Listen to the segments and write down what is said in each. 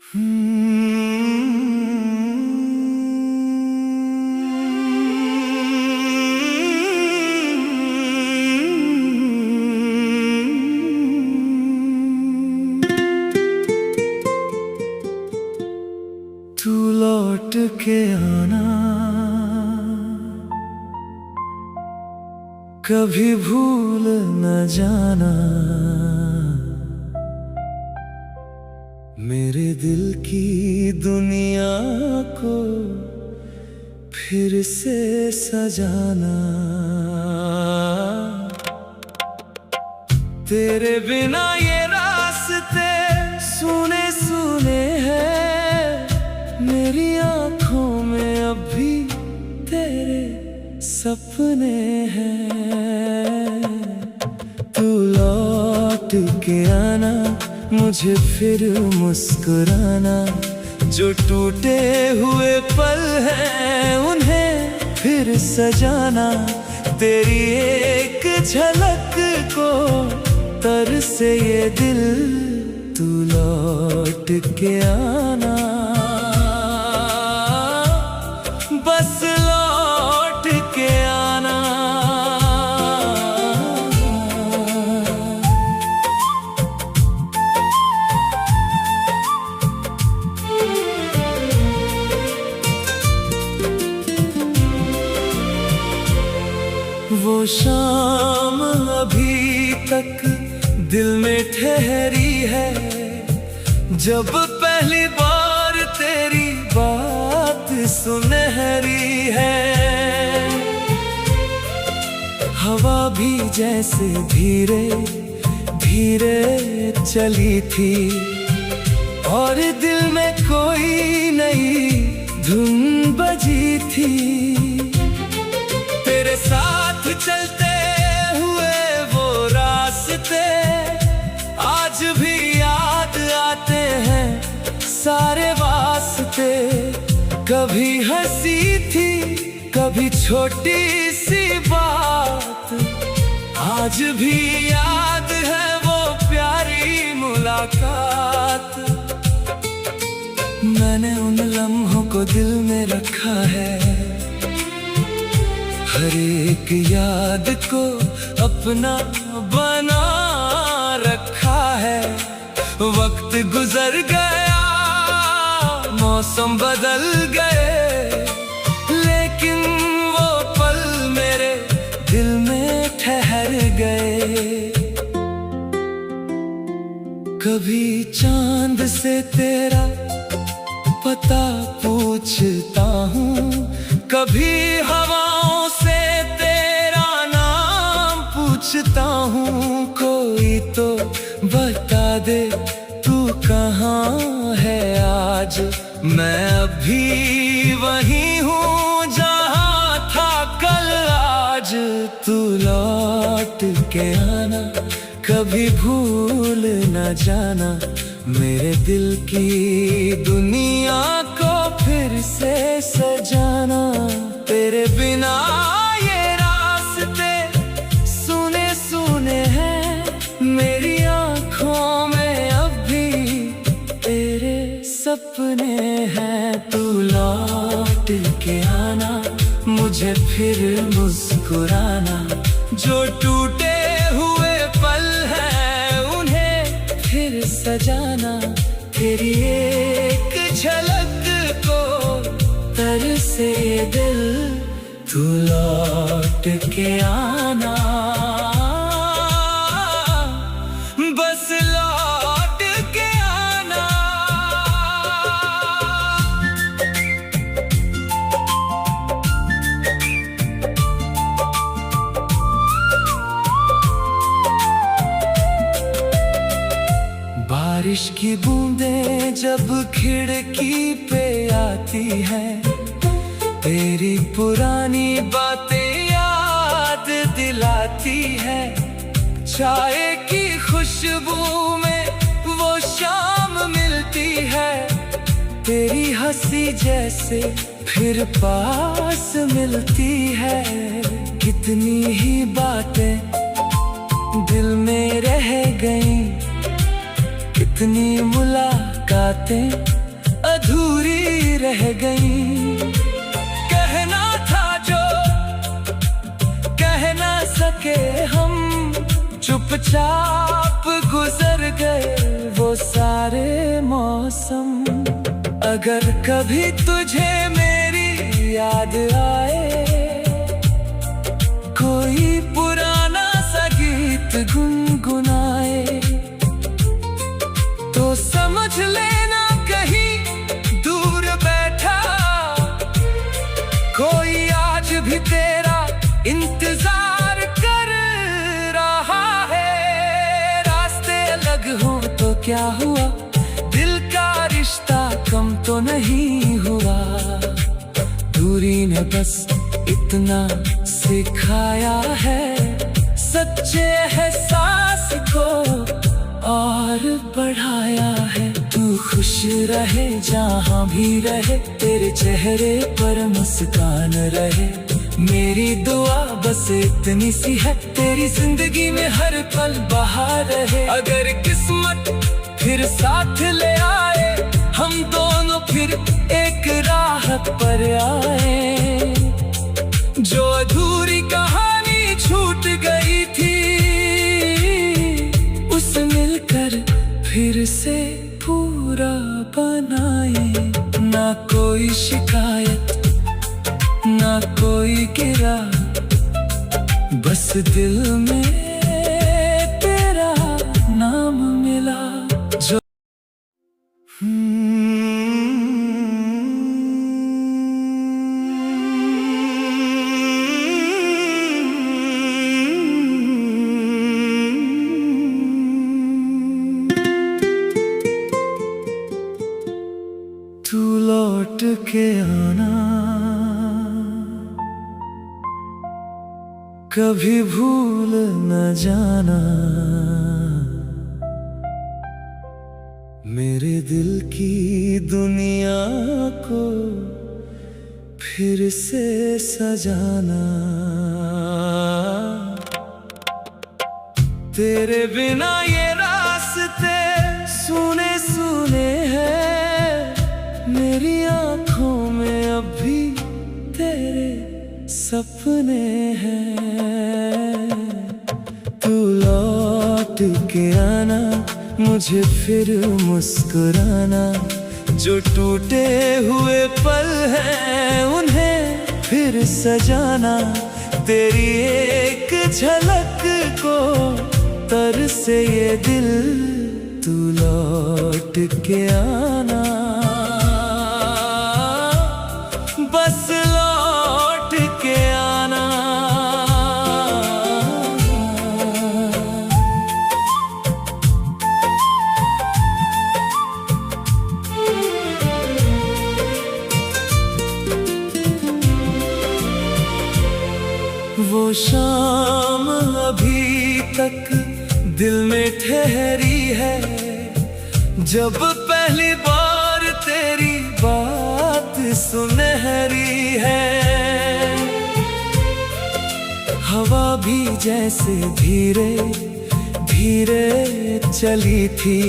तू लौट के आना, कभी भूल न जाना। मेरे दिल की दुनिया को फिर से सजाना। तेरे बिना ये रास्ते सुने सुने हैं। मेरी आँखों में अब भी तेरे सपने हैं। तू लौट के आना, मुझे फिर मुस्कुराना। जो टूटे हुए पल हैं उन्हें फिर सजाना। तेरी एक झलक को तरसे ये दिल, तू लौट के आना। बस लौट के आना। वो शाम अभी तक दिल में ठहरी है, जब पहली बार तेरी बात सुनहरी है। हवा भी जैसे धीरे धीरे चली थी, और दिल में कोई नई धुन बजी थी। तेरे साथ चलते हुए वो रास्ते आज भी याद आते हैं सारे वास्ते। कभी हंसी थी, कभी छोटी सी बात, आज भी याद है वो प्यारी मुलाकात। मैंने उन लम्हों को दिल में रखा है, हर एक याद को अपना बना रखा है। वक्त गुजर गया, मौसम बदल गए, लेकिन वो पल मेरे दिल में ठहर गए। कभी चांद से तेरा पता पूछता हूँ, कभी हवाओं से तेरा नाम पूछता हूँ। कोई तो बता दे तू कहाँ है आज। मैं अभी वहीं हूँ जहाँ था कल आज। तू लौट के आना, कभी भूल न जाना। मेरे दिल की दुनिया को फिर से सजाना। तेरे बिना ये रास्ते सुने सुने हैं। मेरी आँखों में अब भी तेरे सपने हैं। तू लौट के आना, मुझे फिर मुस्कुराना। जो टूटे हुए पल हैं उन्हें फिर सजाना। तेरी एक झलक को तरसे दिल, तू लौट के आना। बस लौट के आना। बारिश की बूंदें जब खिड़की पे आती हैं, तेरी पुरानी बातें याद दिलाती है। चाय की खुशबू में वो शाम मिलती है। तेरी हंसी जैसे फिर पास मिलती है। कितनी ही बातें दिल में रह गईं, कितनी मुलाकातें मुलाकातें अधूरी रह गई। कहना था जो कह ना सके हम, चुपचाप गुजर गए वो सारे मौसम। अगर कभी तुझे मेरी याद आए, कोई पुराना सा गीत गुनगुनाए, तो समझ लेना कहीं दूर बैठा कोई आज भी तेरा इंतजार कर रहा है। रास्ते अलग हो तो क्या हुआ, दिल का रिश्ता कम तो नहीं हुआ। दूरी ने बस इतना सिखाया है, सच्चे एहसास को और बढ़ाया है। तू खुश रहे जहाँ भी रहे, तेरे चेहरे पर मुस्कान रहे। मेरी दुआ बस इतनी सी है, तेरी जिंदगी में हर पल बहार रहे। अगर किस्मत फिर साथ ले आए, हम दोनों फिर एक राह पर आए। जो अधूरी कहानी छूट गई थी, उसे मिलकर फिर से पूरा बनाए। ना कोई शिकायत ना कोई गिरा, बस दिल में तेरा नाम मिला। जो तू लौट के आना, कभी भूल न जाना। मेरे दिल की दुनिया को फिर से सजाना। तेरे बिना ये रास्ते सुने सुने हैं, मेरी आंखों में अब भी तेरे सपने हैं। तू लौट के आना, मुझे फिर मुस्कुराना। जो टूटे हुए पल हैं उन्हें फिर सजाना। तेरी एक झलक को तरसे ये दिल, तू लौट के आना। बस लौट के आना। वो शाम अभी तक दिल में ठहरी है, जब पहली बार तेरी बात सुनहरी है। हवा भी जैसे धीरे धीरे चली थी,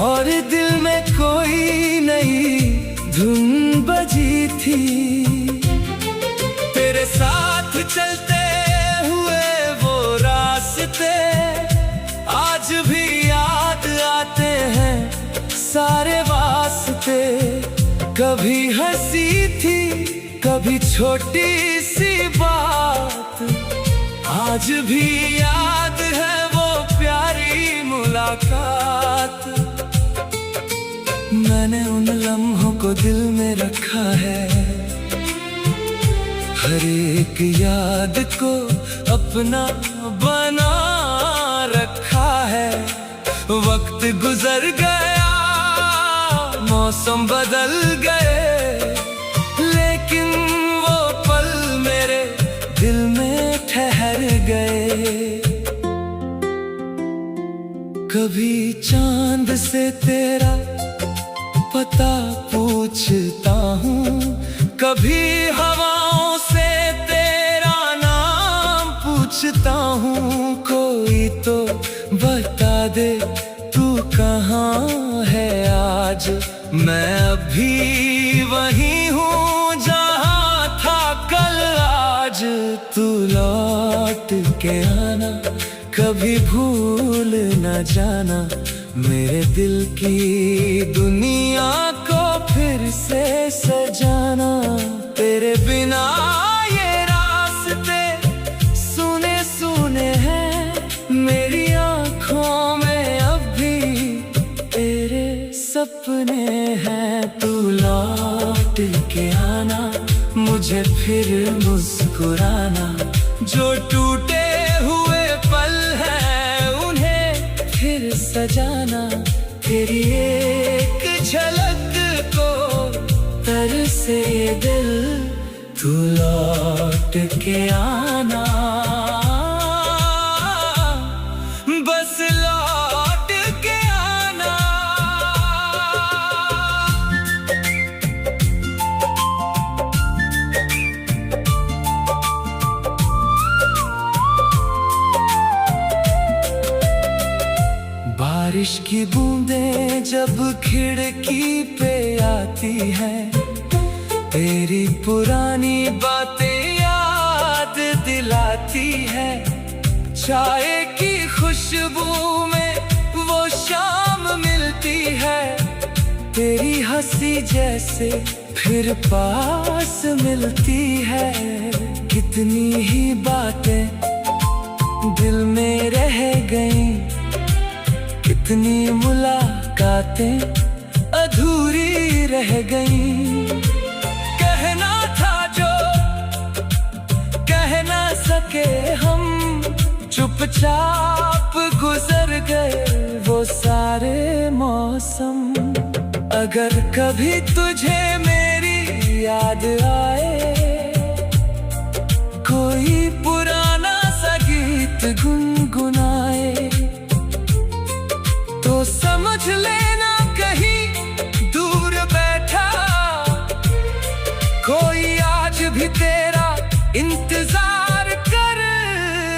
और दिल में कोई नई धुन बजी थी। तेरे साथ चलते हुए वो रास्ते आज भी याद आते हैं, सारे वास्ते। कभी हंसी थी कभी छोटी सी बात, आज भी याद है वो प्यारी मुलाकात। मैंने उन लम्हों को दिल में रखा है, हर एक याद को अपना बना रखा है। वक्त गुजर गया, मौसम बदल गए, लेकिन वो पल मेरे दिल में ठहर गए। कभी चांद से तेरा पता पूछता हूँ, कभी हवाओं से तेरा नाम पूछता हूँ। कोई तो बता दे तू कहाँ है आज मैं अभी वही हूँ जहाँ था कल। आज तू लौट के आना, कभी भूल न जाना मेरे दिल की दुनिया को फिर से सजाना। तेरे बिना ये रास्ते सुने सुने हैं, मेरी आँखों में अब भी तेरे सपने हैं। तू लौट के आना, मुझे फिर मुस्कुराना, जो टूटे हुए पल हैं उन्हें फिर सजाना। तेरी एक झलक को तरसे ये दिल, तू लौट के आना, बस लौट के आना। बारिश की बूंदें जब खिड़की पे आती हैं, तेरी पुरानी बातें याद दिलाती है। चाय की खुशबू में वो शाम मिलती है, तेरी हंसी जैसे फिर पास मिलती है। कितनी ही बातें दिल में रह गईं, कितनी मुलाकातें अधूरी रह गईं। कहना था जो कह ना सके हम, चुपचाप गुजर गए वो सारे मौसम। अगर कभी तुझे मेरी याद आए, कोई पुराना सा गीत गुनगुनाए, तो समझ लेना कहीं दूर बैठा कोई आज भी तेरा इंतजार कर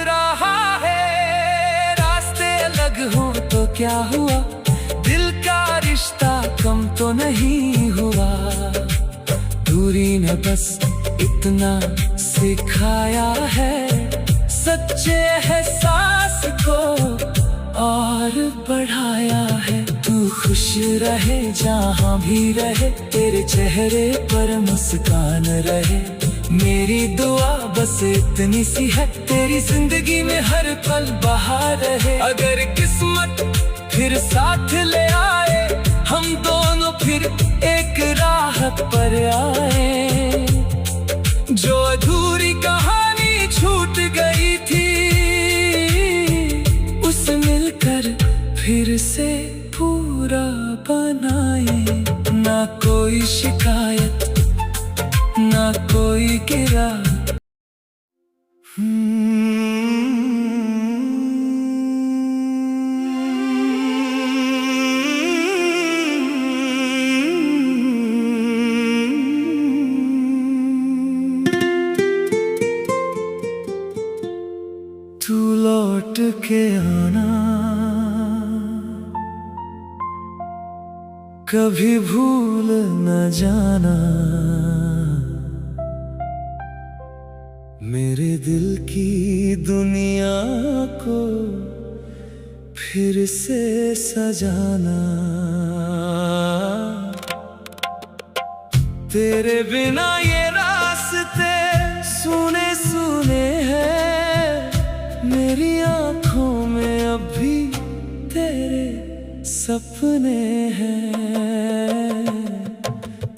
रहा है। रास्ते अलग हो तो क्या हुआ, दिल का रिश्ता कम तो नहीं हुआ। दूरी ने बस इतना सिखाया है, सच्चे एहसास को और बढ़ाया है। तू खुश रहे जहाँ भी रहे, तेरे चेहरे पर मुस्कान रहे। मेरी दुआ बस इतनी सी है, तेरी जिंदगी में हर पल बहार रहे। अगर किस्मत फिर साथ ले आए, हम दोनों फिर एक राह पर आए। जो अधूरी कहानी छूट गई थी, उसे मिलकर फिर से पूरा बनाए। ना कोई शिकायत, ना कोई गिरा। तू लौट के आना, कभी भूल न जाना मेरे दिल की दुनिया को फिर से सजाना। तेरे बिना ये रास्ते सुने सुने हैं, मेरी आँखों में अब भी तेरे सपने हैं।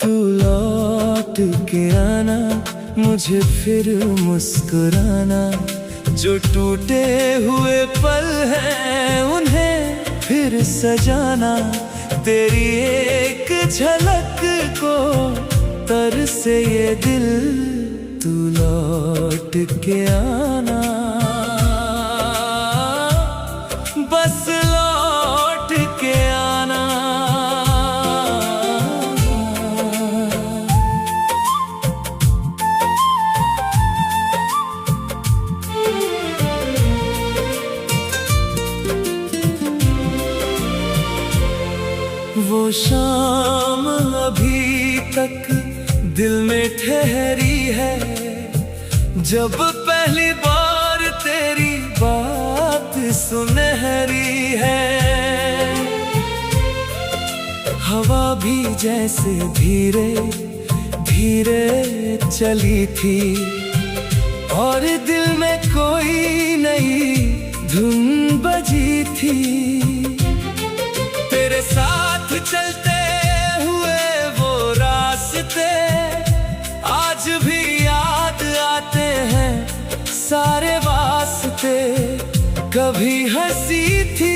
तू लौट के आना, मुझे फिर मुस्कुराना, जो टूटे हुए पल हैं उन्हें फिर सजाना। तेरी एक झलक को तरसे ये दिल, तू लौट के आना, बस लौट के आना। वो शाम अभी तक दिल में ठहरी है, जब पहली बार तेरी बात सुनहरी है। हवा भी जैसे धीरे धीरे चली थी, और दिल में कोई नई धुन बजी थी। तेरे साथ चलते हुए वो रास्ते आज भी याद आते हैं, सारे वास्ते। कभी हंसी थी,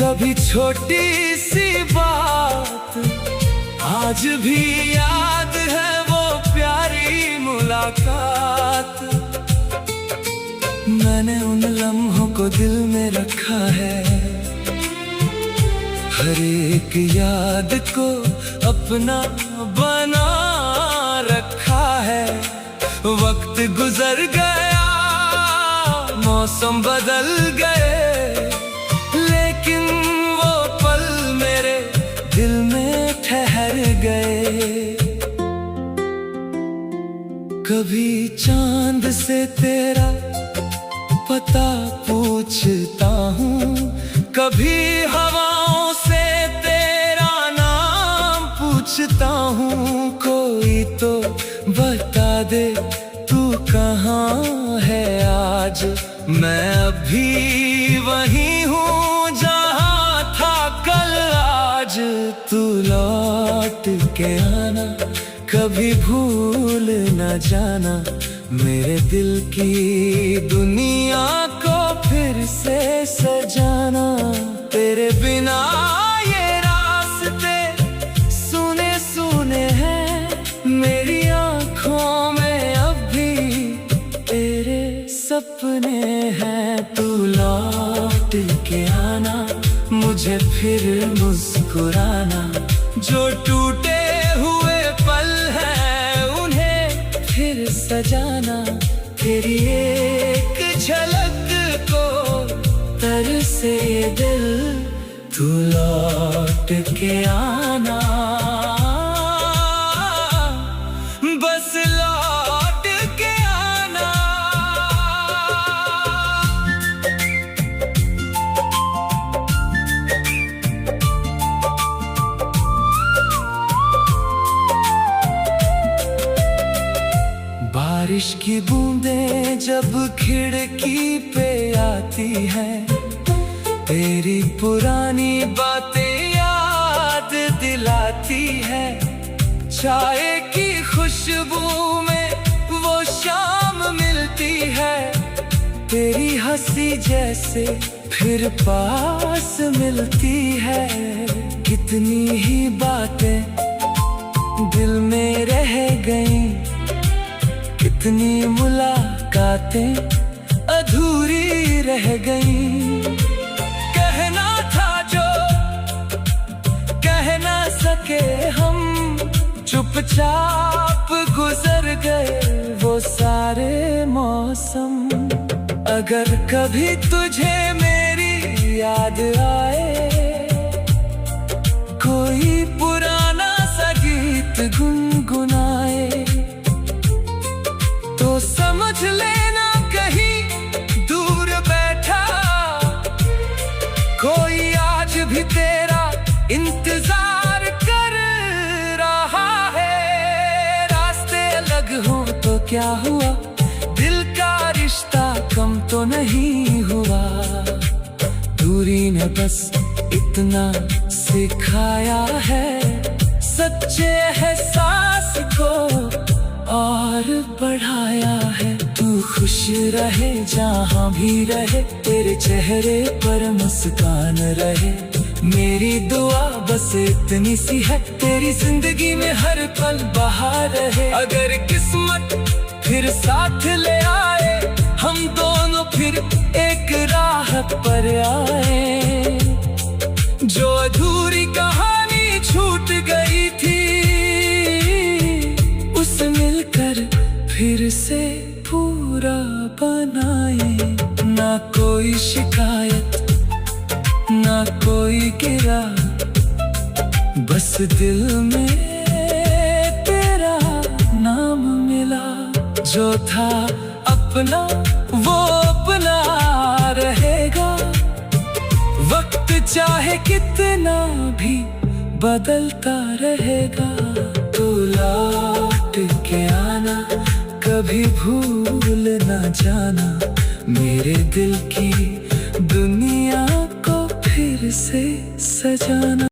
कभी छोटी सी बात, आज भी याद है वो प्यारी मुलाकात। मैंने उन लम्हों को दिल में रखा है, हर एक याद को अपना बना रखा है। वक्त गुजर गया, मौसम बदल गए, लेकिन वो पल मेरे दिल में ठहर गए। कभी चांद से तेरा पता पूछता हूँ, कभी हवाओं से तेरा नाम पूछता हूँ। कोई तो बता दे तू कहाँ है आज, मैं अभी वहीं हूँ जहाँ था कल। आज तू लौट के आना, कभी भूल न जाना, मेरे दिल की दुनिया को फिर से सजाना। तेरे बिना ये रास्ते सुने सुने हैं, मेरी आँखों में अब भी तेरे सपने हैं। तू लौट के आना, मुझे फिर मुस्कुराना, जो टूटे हुए पल हैं उन्हें फिर सजाना। तेरी एक झलक को तरसे दिल, तू लौट के आना, बस लौट के आना। बारिश की बूंदें जब खिड़की पे आती हैं, तेरी पुरानी बातें याद दिलाती है। चाय की खुशबू में वो शाम मिलती है, तेरी हंसी जैसे फिर पास मिलती है। कितनी ही बातें दिल में रह गईं, कितनी मुलाकातें अधूरी रह गईं। कहना था जो कह ना सके हम, चुपचाप गुजर गए वो सारे मौसम। अगर कभी तुझे मेरी याद आए, कोई पुराना सा गीत गुनगुनाए, तो समझ लेना कहीं दूर बैठा कोई आज भी तेरा इंतजार कर रहा है। रास्ते अलग हो तो क्या हुआ, दिल का रिश्ता कम तो नहीं हुआ। दूरी ने बस इतना सिखाया है, सच्चे एहसास को और बढ़ाया है। तू खुश रहे जहाँ भी रहे, तेरे चेहरे पर मुस्कान रहे। मेरी दुआ बस इतनी सी है, तेरी जिंदगी में हर पल बहार रहे। अगर किस्मत फिर साथ ले आए, हम दोनों फिर एक राह पर आए। जो अधूरी कहानी छूट गई थी, उसे मिलकर फिर से पूरा बनाए। ना कोई शिकायत, ना कोई गिरा, बस दिल में तेरा नाम मिला। जो था अपना वो अपना रहेगा। वक्त चाहे कितना भी बदलता रहेगा। तू लौट के आना, कभी भूल ना जाना। मेरे दिल की दुनिया को फिर से सजाना।